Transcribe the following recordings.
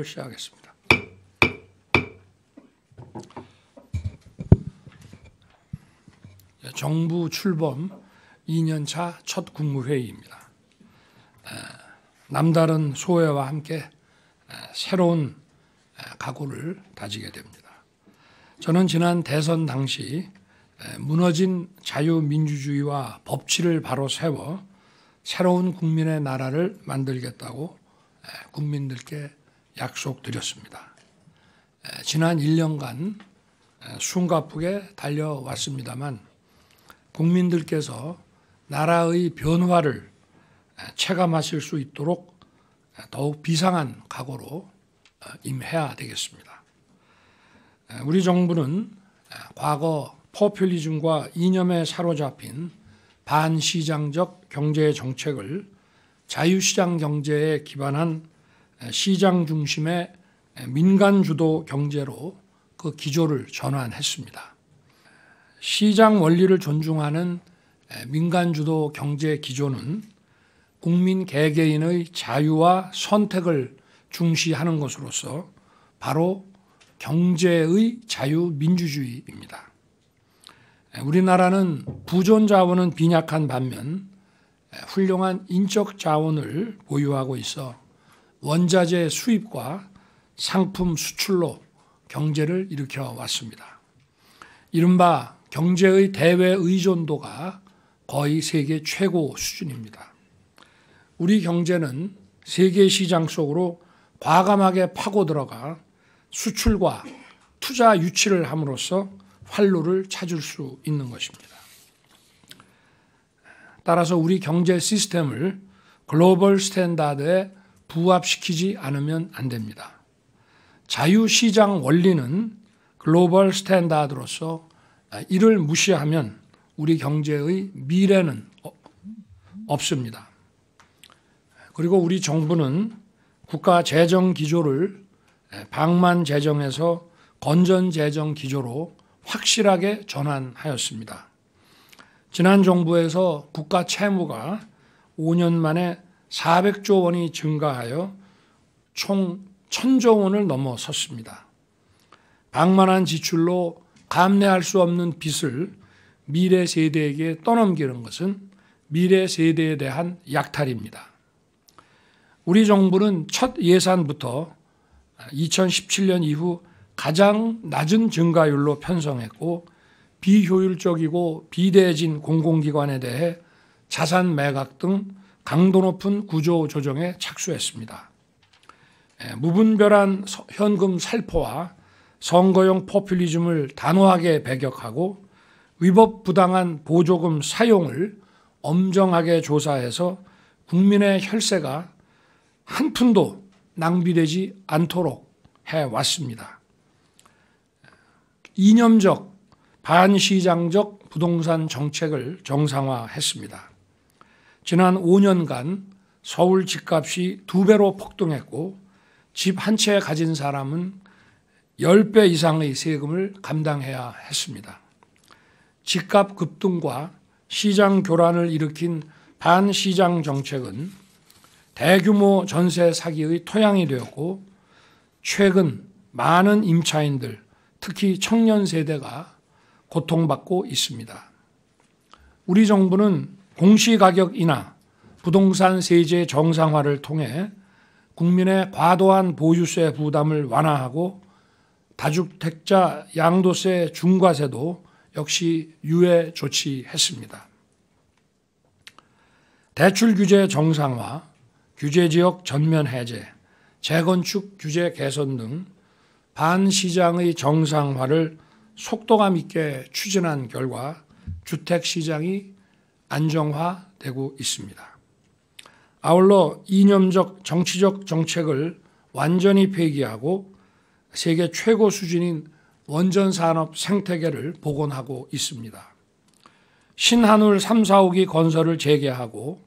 시작하겠습니다. 정부 출범 2년차 첫 국무회의입니다. 남다른 소회와 함께 새로운 각오를 다지게 됩니다. 저는 지난 대선 당시 무너진 자유민주주의와 법치를 바로 세워 새로운 국민의 나라를 만들겠다고 국민들께 약속드렸습니다. 지난 1년간 숨가쁘게 달려왔습니다만 국민들께서 나라의 변화를 체감하실 수 있도록 더욱 비상한 각오로 임해야 되겠습니다. 우리 정부는 과거 포퓰리즘과 이념에 사로잡힌 반시장적 경제 정책을 자유시장 경제에 기반한 시장 중심의 민간 주도 경제로 그 기조를 전환했습니다. 시장 원리를 존중하는 민간 주도 경제 기조는 국민 개개인의 자유와 선택을 중시하는 것으로서 바로 경제의 자유민주주의입니다. 우리나라는 부존 자원은 빈약한 반면 훌륭한 인적 자원을 보유하고 있어 원자재 수입과 상품 수출로 경제를 일으켜 왔습니다. 이른바 경제의 대외 의존도가 거의 세계 최고 수준입니다. 우리 경제는 세계 시장 속으로 과감하게 파고 들어가 수출과 투자 유치를 함으로써 활로를 찾을 수 있는 것입니다. 따라서 우리 경제 시스템을 글로벌 스탠다드에 부합시키지 않으면 안 됩니다. 자유시장 원리는 글로벌 스탠다드로서 이를 무시하면 우리 경제의 미래는 없습니다. 그리고 우리 정부는 국가 재정 기조를 방만 재정에서 건전 재정 기조로 확실하게 전환하였습니다. 지난 정부에서 국가 채무가 5년 만에 400조 원이 증가하여 총 1000조 원을 넘어섰습니다. 방만한 지출로 감내할 수 없는 빚을 미래 세대에게 떠넘기는 것은 미래 세대에 대한 약탈입니다. 우리 정부는 첫 예산부터 2017년 이후 가장 낮은 증가율로 편성했고 비효율적이고 비대해진 공공기관에 대해 자산 매각 등 강도 높은 구조 조정에 착수했습니다. 무분별한 현금 살포와 선거용 포퓰리즘을 단호하게 배격하고 위법 부당한 보조금 사용을 엄정하게 조사해서 국민의 혈세가 한 푼도 낭비되지 않도록 해왔습니다. 이념적, 반시장적 부동산 정책을 정상화했습니다. 지난 5년간 서울 집값이 2배로 폭등했고 집 한 채 가진 사람은 10배 이상의 세금을 감당해야 했습니다. 집값 급등과 시장 교란을 일으킨 반시장 정책은 대규모 전세 사기의 토양이 되었고 최근 많은 임차인들, 특히 청년 세대가 고통받고 있습니다. 우리 정부는 공시가격 인하, 부동산 세제 정상화를 통해 국민의 과도한 보유세 부담을 완화하고 다주택자 양도세 중과세도 역시 유예 조치했습니다. 대출 규제 정상화, 규제지역 전면 해제, 재건축 규제 개선 등 반시장의 정상화를 속도감 있게 추진한 결과 주택시장이 안정화되고 있습니다. 아울러 이념적 정치적 정책을 완전히 폐기하고 세계 최고 수준인 원전산업 생태계를 복원하고 있습니다. 신한울 3, 4호기 건설을 재개하고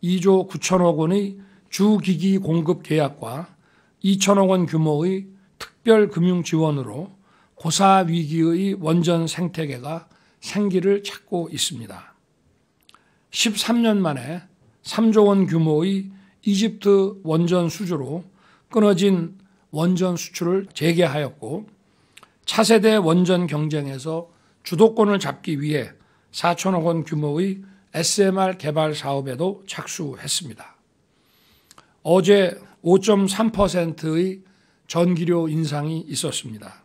2조 9천억 원의 주기기 공급 계약과 2천억 원 규모의 특별금융지원으로 고사위기의 원전 생태계가 생기를 찾고 있습니다. 13년 만에 3조 원 규모의 이집트 원전 수주로 끊어진 원전 수출을 재개하였고 차세대 원전 경쟁에서 주도권을 잡기 위해 4천억 원 규모의 SMR 개발 사업에도 착수했습니다. 어제 5.3%의 전기료 인상이 있었습니다.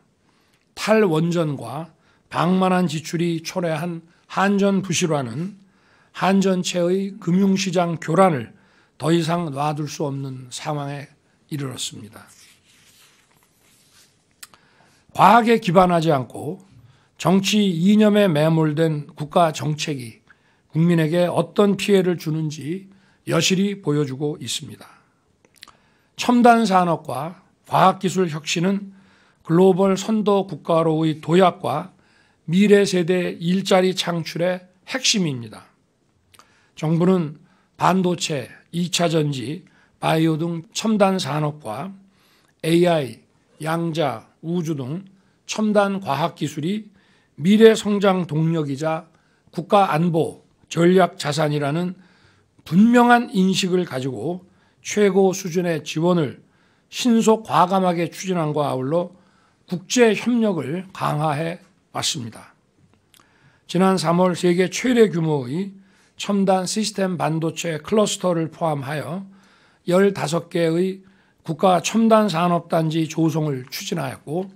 탈원전과 방만한 지출이 초래한 한전 부실화는 한전체의 금융시장 교란을 더 이상 놔둘 수 없는 상황에 이르렀습니다. 과학에 기반하지 않고 정치 이념에 매몰된 국가 정책이 국민에게 어떤 피해를 주는지 여실히 보여주고 있습니다. 첨단 산업과 과학기술 혁신은 글로벌 선도 국가로의 도약과 미래 세대 일자리 창출의 핵심입니다. 정부는 반도체, 2차 전지, 바이오 등 첨단 산업과 AI, 양자, 우주 등 첨단 과학기술이 미래 성장 동력이자 국가 안보, 전략 자산이라는 분명한 인식을 가지고 최고 수준의 지원을 신속 과감하게 추진함과 아울러 국제 협력을 강화해 왔습니다. 지난 3월 세계 최대 규모의 첨단 시스템 반도체 클러스터를 포함하여 15개의 국가 첨단 산업단지 조성을 추진하였고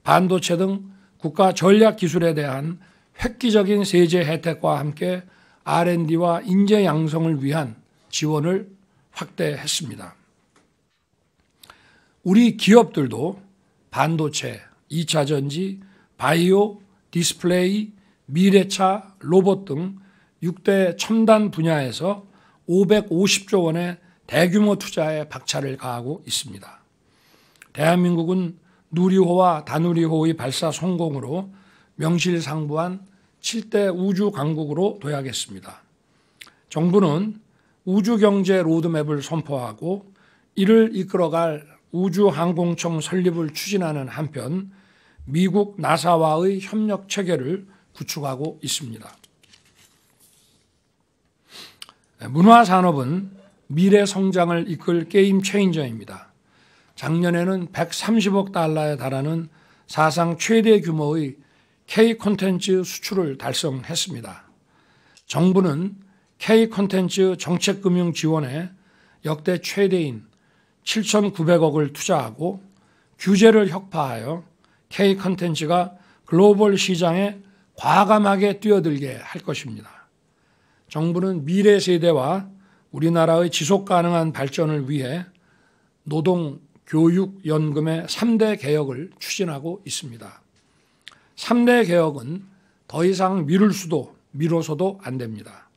반도체 등 국가 전략 기술에 대한 획기적인 세제 혜택과 함께 R&D와 인재 양성을 위한 지원을 확대했습니다. 우리 기업들도 반도체, 2차 전지, 바이오, 디스플레이, 미래차, 로봇 등 6대 첨단 분야에서 550조 원의 대규모 투자에 박차를 가하고 있습니다. 대한민국은 누리호와 다누리호의 발사 성공으로 명실상부한 7대 우주 강국으로 도약했습니다. 정부는 우주경제 로드맵을 선포하고 이를 이끌어갈 우주항공청 설립을 추진하는 한편 미국 나사와의 협력 체계를 구축하고 있습니다. 문화산업은 미래 성장을 이끌 게임 체인저입니다. 작년에는 130억 달러에 달하는 사상 최대 규모의 K 콘텐츠 수출을 달성했습니다. 정부는 K 콘텐츠 정책금융 지원에 역대 최대인 7,900억을 투자하고 규제를 혁파하여 K 콘텐츠가 글로벌 시장에 과감하게 뛰어들게 할 것입니다. 정부는 미래 세대와 우리나라의 지속 가능한 발전을 위해 노동, 교육, 연금의 3대 개혁을 추진하고 있습니다. 3대 개혁은 더 이상 미뤄서도 안 됩니다.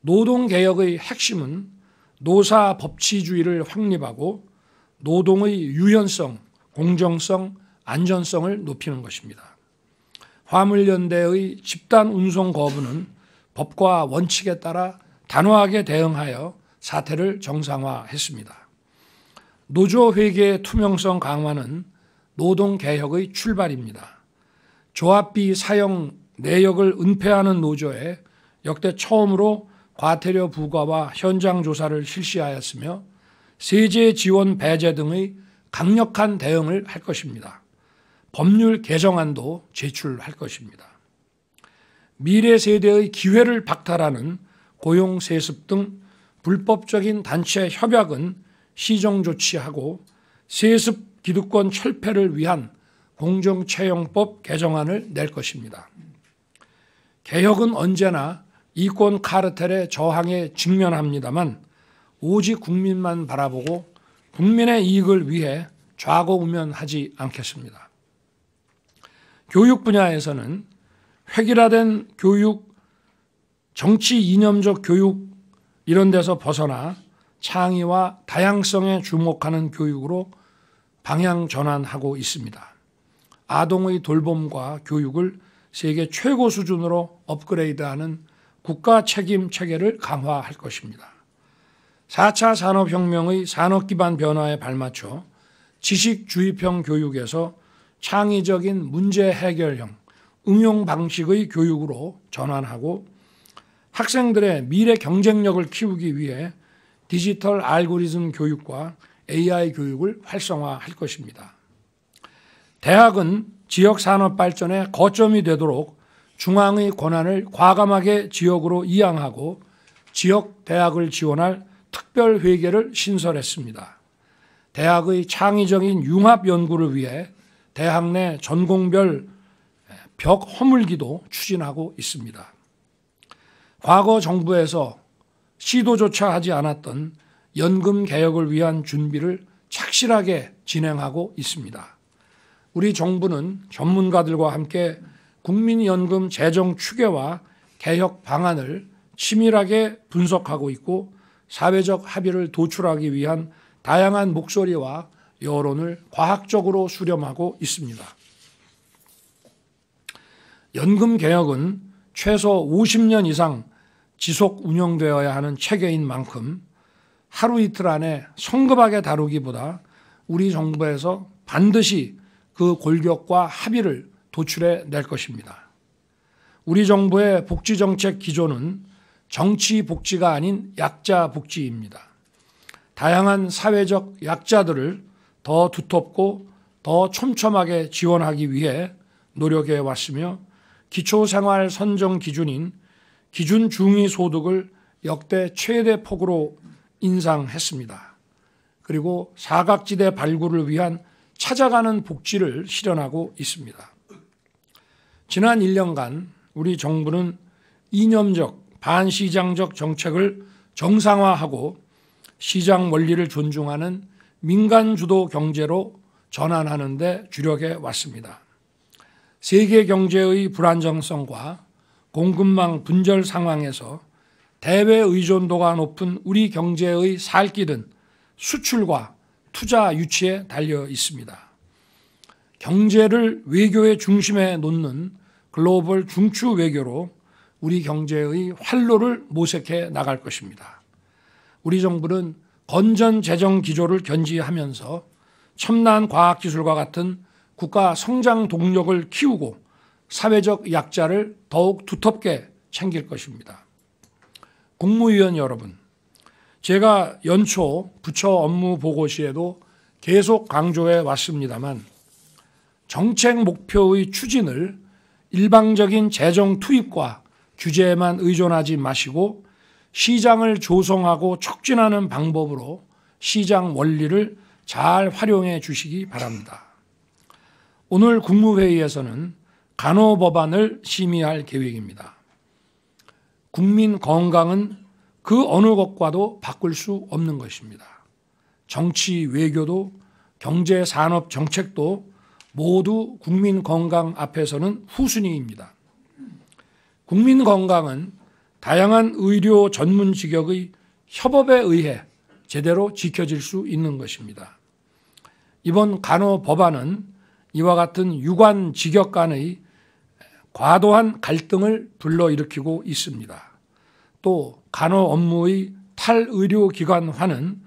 노동개혁의 핵심은 노사 법치주의를 확립하고 노동의 유연성, 공정성, 안전성을 높이는 것입니다. 화물연대의 집단 운송 거부는 법과 원칙에 따라 단호하게 대응하여 사태를 정상화했습니다. 노조회계의 투명성 강화는 노동개혁의 출발입니다. 조합비 사용 내역을 은폐하는 노조에 역대 처음으로 과태료 부과와 현장 조사를 실시하였으며 세제 지원 배제 등의 강력한 대응을 할 것입니다. 법률 개정안도 제출할 것입니다. 미래 세대의 기회를 박탈하는 고용세습 등 불법적인 단체 협약은 시정 조치하고 세습 기득권 철폐를 위한 공정채용법 개정안을 낼 것입니다. 개혁은 언제나 이권 카르텔의 저항에 직면합니다만 오직 국민만 바라보고 국민의 이익을 위해 좌고우면하지 않겠습니다. 교육 분야에서는 획일화된 교육, 정치 이념적 교육 이런 데서 벗어나 창의와 다양성에 주목하는 교육으로 방향 전환하고 있습니다. 아동의 돌봄과 교육을 세계 최고 수준으로 업그레이드하는 국가 책임 체계를 강화할 것입니다. 4차 산업혁명의 산업기반 변화에 발맞춰 지식주입형 교육에서 창의적인 문제 해결형, 응용 방식의 교육으로 전환하고 학생들의 미래 경쟁력을 키우기 위해 디지털 알고리즘 교육과 AI 교육을 활성화할 것입니다. 대학은 지역 산업 발전의 거점이 되도록 중앙의 권한을 과감하게 지역으로 이양하고 지역 대학을 지원할 특별회계를 신설했습니다. 대학의 창의적인 융합 연구를 위해 대학 내 전공별 벽 허물기도 추진하고 있습니다. 과거 정부에서 시도조차 하지 않았던 연금 개혁을 위한 준비를 착실하게 진행하고 있습니다. 우리 정부는 전문가들과 함께 국민연금 재정 추계와 개혁 방안을 치밀하게 분석하고 있고 사회적 합의를 도출하기 위한 다양한 목소리와 여론을 과학적으로 수렴하고 있습니다. 연금 개혁은 최소 50년 이상 지속 운영되어야 하는 체계인 만큼 하루 이틀 안에 성급하게 다루기보다 우리 정부에서 반드시 그 골격과 합의를 도출해 낼 것입니다. 우리 정부의 복지정책 기조는 정치 복지가 아닌 약자 복지입니다. 다양한 사회적 약자들을 더 두텁고 더 촘촘하게 지원하기 위해 노력해 왔으며 기초생활 선정 기준인 기준 중위소득을 역대 최대 폭으로 인상했습니다. 그리고 사각지대 발굴을 위한 찾아가는 복지를 실현하고 있습니다. 지난 1년간 우리 정부는 이념적, 반시장적 정책을 정상화하고 시장 원리를 존중하는 민간 주도 경제로 전환하는 데 주력해 왔습니다. 세계 경제의 불안정성과 공급망 분절 상황에서 대외 의존도가 높은 우리 경제의 살 길은 수출과 투자 유치에 달려 있습니다. 경제를 외교의 중심에 놓는 글로벌 중추 외교로 우리 경제의 활로를 모색해 나갈 것입니다. 우리 정부는 건전 재정 기조를 견지하면서 첨단 과학기술과 같은 국가 성장 동력을 키우고 사회적 약자를 더욱 두텁게 챙길 것입니다. 국무위원 여러분, 제가 연초 부처 업무 보고 시에도 계속 강조해 왔습니다만 정책 목표의 추진을 일방적인 재정 투입과 규제에만 의존하지 마시고 시장을 조성하고 촉진하는 방법으로 시장 원리를 잘 활용해 주시기 바랍니다. 오늘 국무회의에서는 간호법안을 심의할 계획입니다. 국민 건강은 그 어느 것과도 바꿀 수 없는 것입니다. 정치, 외교도 경제, 산업, 정책도 모두 국민 건강 앞에서는 후순위입니다. 국민 건강은 다양한 의료 전문 직역의 협업에 의해 제대로 지켜질 수 있는 것입니다. 이번 간호 법안은 이와 같은 유관 직역 간의 과도한 갈등을 불러일으키고 있습니다. 또 간호 업무의 탈의료기관화는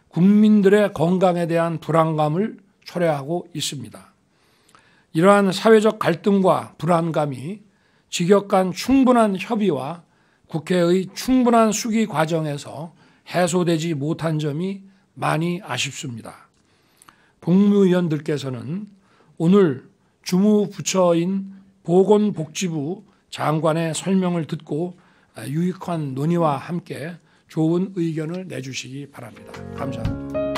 국민들의 건강에 대한 불안감을 초래하고 있습니다. 이러한 사회적 갈등과 불안감이 직역 간 충분한 협의와 국회의 충분한 수기 과정에서 해소되지 못한 점이 많이 아쉽습니다. 국무위원들께서는 오늘 주무부처인 보건복지부 장관의 설명을 듣고 유익한 논의와 함께 좋은 의견을 내주시기 바랍니다. 감사합니다.